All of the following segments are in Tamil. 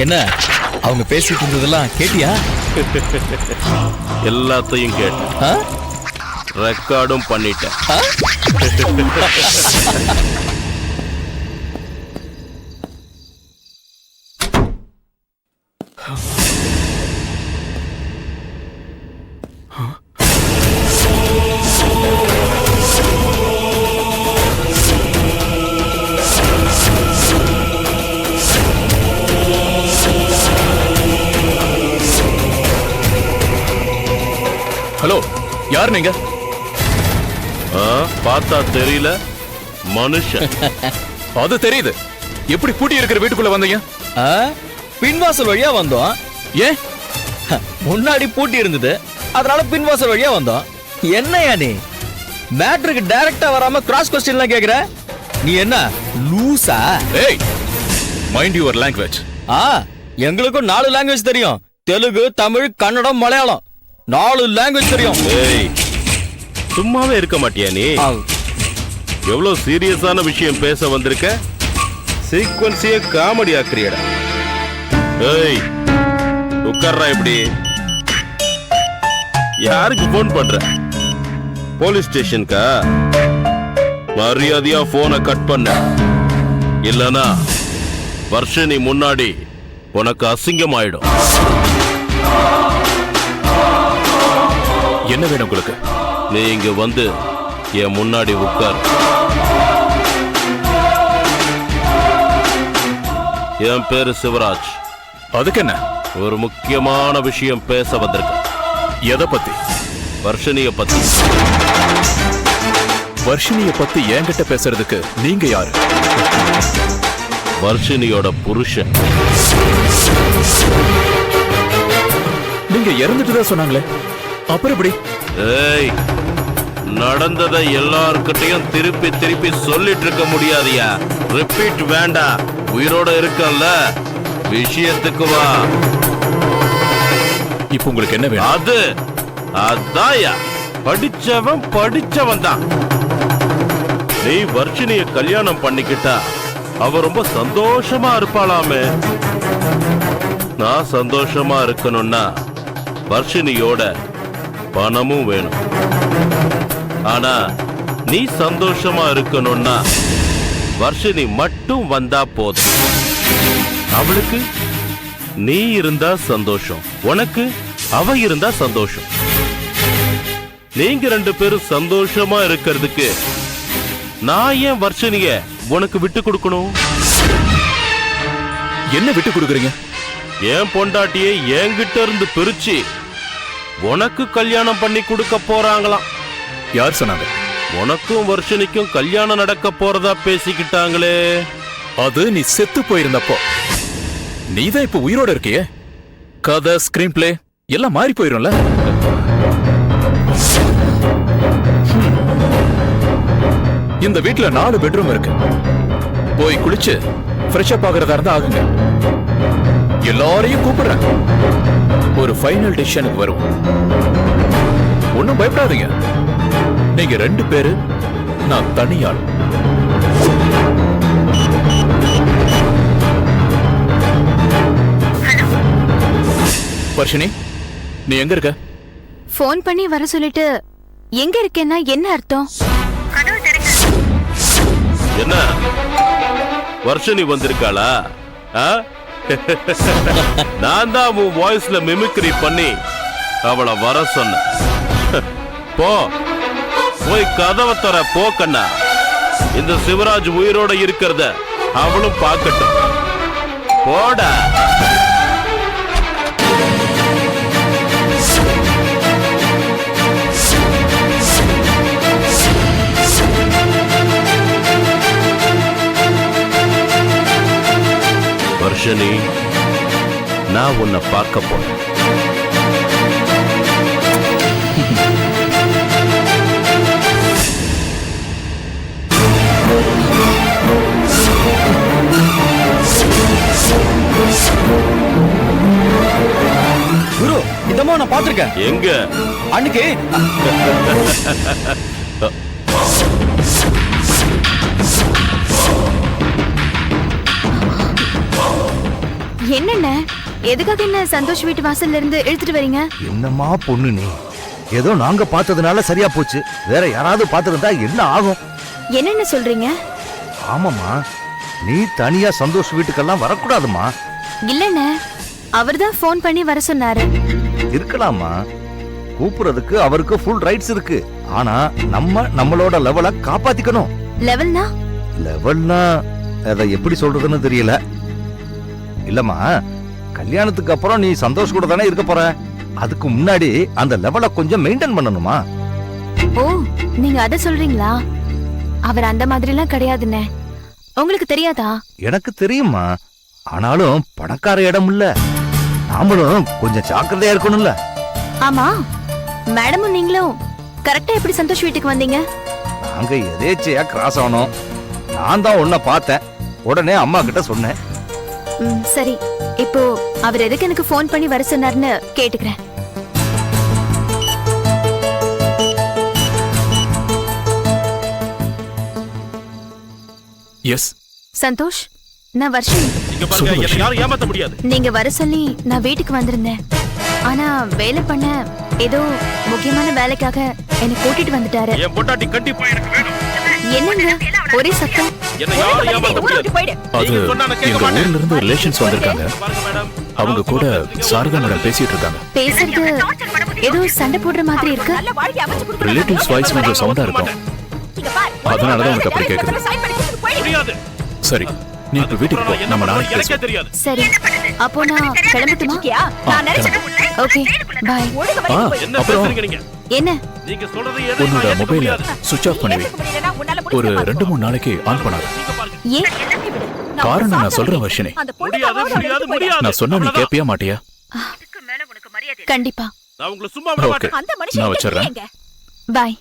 என்ன அவங்க பேசிட்டு இருந்ததெல்லாம் கேட்டியா? எல்லாத்தையும் கேட்டேன், ரெக்கார்டும் பண்ணிட்டேன். ஹலோ, யார் நீங்க? பார்த்தா தெரியல, மனுஷன். அது தெரியுது. எப்படி பூட்டி இருக்கிற வீட்டுக்குள்ள வந்தீங்க? பின்வாசல் வழியா வந்தோம். ஏன்? முன்னாடி பூட்டி இருந்தது, அதனால பின்வாசல் வழியா வந்தோம். என்னையா நீ மேட்ருக்கு டைரக்டா வராம கிராஸ் கொஸ்டின்லாம் கேக்குற? நீ என்ன லூசா? ஏய், மைண்ட் யுவர் லாங்குவேஜ். எங்களுக்கும் 4 லாங்குவேஜ் தெரியும். தெலுங்கு, தமிழ், கன்னடம், மலையாளம். 4 லாங்குவேஜ் தெரியும். ஏய், சும்மாவே இருக்க மாட்டியா நீ? எவ்வளவு சீரியஸான விஷயம் பேச வந்திருக்க, சீக்வன்ஸையே காமெடி ஆக்குறியடா. ஏய், உட்கார்றா. இப்படி யாருக்கு போன் பண்ற? போலீஸ் ஸ்டேஷனுக்கா? மரியாதையா போனை கட் பண்ண, இல்லனா வர்ஷினி முன்னாடி உனக்கு அசிங்கமாயிடும். என்ன வேணும் உங்களுக்கு? நீ இங்க வந்து என் முன்னாடி உட்கார். என் பேரு சிவராஜ். அதுக்கு என்ன? ஒரு முக்கியமான விஷயம் பேச வந்திருக்க. எதை பத்தி? வர்ஷினிய பத்தி. வர்ஷினிய பத்தி என்கிட்ட பேசுறதுக்கு நீங்க யாரு? வர்ஷினியோட புருஷன். நீங்க இறந்துட்டுதான் சொன்னாங்களே, அப்புறம் எப்படி? ஏய், நடந்ததை எல்லார்கிட்டையும் திருப்பி திருப்பி சொல்லிட்டு இருக்க முடியாதியா. ரிப்பீட் வேண்டாம். உயிரோட இருக்கல்ல, விஷயத்துக்கு வா. இப்ப உங்களுக்கு என்ன வேணும்? அதாயா, படிச்சவன் தான். நீ வர்ஷினிய கல்யாணம் பண்ணிக்கிட்டா அவ ரொம்ப சந்தோஷமா இருப்பாளாமே. நான் சந்தோஷமா இருக்கணும்னா வர்ஷினியோட பணமும் வேணும். ஆனா நீ சந்தோஷமா இருக்கணும்னா வர்ஷினி மட்டும் வந்தா போதும். அவளுக்கு நீ இருந்தா சந்தோஷம், உனக்கு அவ இருந்தா சந்தோஷம். நீங்க 2 பேரும் சந்தோஷமா இருக்கிறதுக்கு நான் ஏன் வர்ஷினிய உனக்கு விட்டு கொடுக்கணும்? என்ன விட்டு கொடுக்குறீங்க? என் பொண்டாட்டியை என்கிட்ட இருந்து பிரிச்சு உனக்கு கல்யாணம் பண்ணி கொடுக்க போறாங்களாம். யார் சொன்னாங்க? உனக்கும் வர்ஷினிக்கும் கல்யாணம் நடக்க போறதா பேசிக்கிட்டாங்களே. அது நீ செத்து போயிருந்தப்போ. நீதான் இப்ப உயிரோட இருக்கியே. கதை, ஸ்கிரீன் பிளே எல்லாம் மாறி போயிரும்ல. இந்த வீட்ல 4 பெட்ரூம் இருக்கு. போய் குளிச்சு ஃப்ரெஷ் அப் ஆகுறதா இருந்தா ஆகுங்க. எல்லாரையும் கூப்பிடுறேன். ஒரு ஃபைனல் டிசிஷனுக்கு வரும். ஒன்னும் பயப்படாதீங்க. நீங்க 2 பேரு, நான் தனியாள். வர்ஷினி, நீ எங்க இருக்க? போன் பண்ணி வர சொல்லிட்டு எங்க இருக்கேன்னா என்ன அர்த்தம்? என்ன, வர்ஷினி வந்திருக்காளா? நான் தான் உன் வாய்ஸ்ல மிமிக்ரி பண்ணி அவளை வர சொன்ன. போய் கதவை தர போ கண்ணா. இந்த சிவராஜ் உயிரோட இருக்கிறத அவளும் பார்க்கட்டும். போடா. வர்ஷினி, நான் உன்னை பார்க்க போறேன். குரு, இதமா நான் பாத்திருக்கேன். எங்க? அன்னைக்கு என்னண்ணே எதுக்காக என்ன சந்தோஷ் வீட்டு வாசல்ல இருந்து இழுத்துட்டு வரீங்க? என்னம்மா பொண்ணு நீ, ஏதோ நாங்க பார்த்ததுனால சரியா போச்சு, வேற யாராவது பார்த்திருந்தா என்ன ஆகும்? என்னென்ன சொல்றீங்க? ஆமாம்மா, நீ தனியா சந்தோஷ் வீட்டுக்கெல்லாம் வரக்கூடாதுமா. இல்லண்ணே, அவர்தான் ஃபோன் பண்ணி வர சொன்னாரு. இருக்கலாமா, கூப்பிடுறதுக்கு அவருக்கு ஃபுல் ரைட்ஸ் இருக்கு. ஆனா நம்மளோட லெவலை காப்பாத்திக்கணும். லெவல்னா? லெவல்னா அதை எப்படி சொல்றதுன்னு தெரியல. இல்லம்மா, கல்யாணத்துக்கு அப்புறம் நீ சந்தோஷ் கூட தானே இருக்க போற. அதுக்கு முன்னாடி அந்த லெவலை கொஞ்சம் மெயின்டைன் பண்ணணுமா. ஓ, நீங்க அத சொல்றீங்களா? அவர் அந்த மாதிரி எல்லாம் கிடையாதுண்ணே. உங்களுக்கு தெரியாதா? எனக்கு தெரியுமா, ஆனாலும் பணக்கார இடம் இல்ல, நாமளும் கொஞ்சம் ஜாக்கிரதையா இருக்கணும்ல. ஆமா, மேடமும் நீங்களும் கரெக்டா எப்படி சந்தோஷ் வீட்டுக்கு வந்தீங்க? நாங்க எதேச்சையா கிராஸ் ஆனோம். நான் தான் உன்னை பார்த்தேன், உடனே அம்மா கிட்ட சொன்னேன். சரி, இப்போ அவர் எதுக்கு எனக்கு ஃபோன் பண்ணி வர சொன்னார்னு கேட்டுக்கிறேன். எஸ் சந்தோஷ், நான் வர்ஷினி. இங்க பாருங்க, என்னை யாரும் ஏமாத்த முடியாது. நீங்க வர சொல்லி நான் வீட்டுக்கு வந்திருந்தேன். ஆனா வேலை பண்ண ஏதோ முக்கியமான வேலைக்காக என்னை கூட்டிட்டு வந்துட்டாரு. என் பொண்டாட்டி கண்டிப்பா எனக்கு வேணும். என்னங்க ஒரே சத்தம்? என்னை யாரும் ஏமாத்த முடியாது. அது நீங்க சொன்னா நான் கேட்க எங்க மாட்டேன். ஊர்ல இருந்து ரிலேஷன்ஸ் வந்திருக்காங்க. பாருங்க மேடம், அவங்க கூட சாரதா மேடம் பேசிட்டு இருக்காங்க. பேசுறது ஏதோ சண்டை போடுற மாதிரி இருக்கு. ரிலேட்டிவ்ஸ் வாய்ஸ் கொஞ்சம் சவுண்டா இருக்கும், அதனாலதான் உனக்கு அப்படி கேக்குது. முடியாது. சரி, நீ இப்ப வீட்டுக்கு போ, நம்ம நாளைக்கு எனக்கே பேசுவோம். தெரியாது. சரி, அப்போ நான் கிளம்பட்டுமா? ஓகே, பாய். என்ன அப்புறம் பேசுறீங்க நீங்க? என்ன? நீங்க சொல்றது எதையும் உன்னோட நான் ஏத்துக்க மொபைல முடியாது. சுவிட்ச் ஆஃப் பண்ணி வை. ஒரு 2-3 நாளைக்கு ஆன் பண்ணாது. நீங்க பாருங்க. ஏன்? காரணம் நான் சொல்றேன் வர்ஷினி. முடியாது. நான் சொன்னா நீ கேப்பியா மாட்டியா? கண்டிப்பா. நான் உங்களை சும்மா விட ஓகே, மாட்டேன். நான் வச்சிடுறேன். பாய்.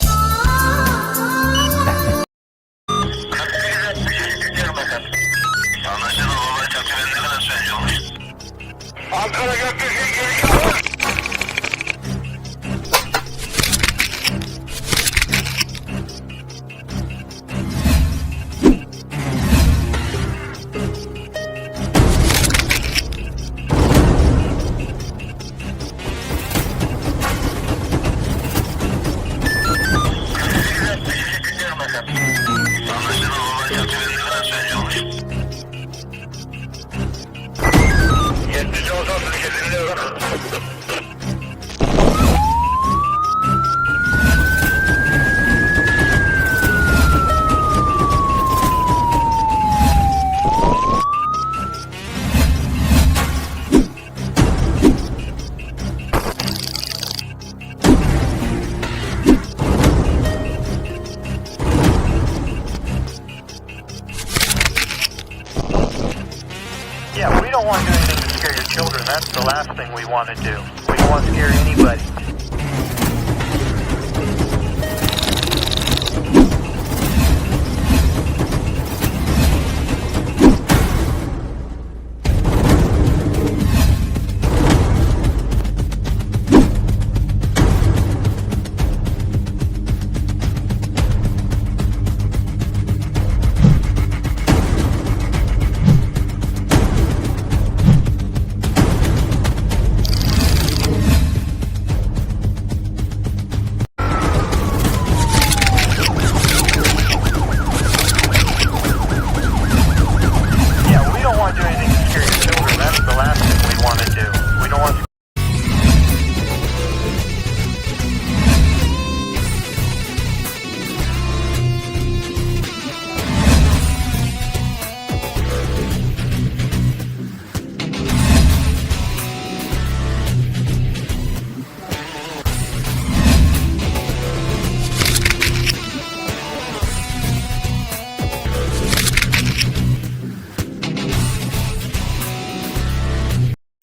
Yeah, we don't want to do anything to scare your children. That's the last thing we want to do. We don't want to scare anybody.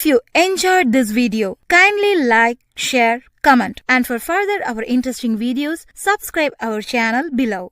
If you enjoyed this video, kindly like, share, comment, and for further our interesting videos, subscribe our channel below.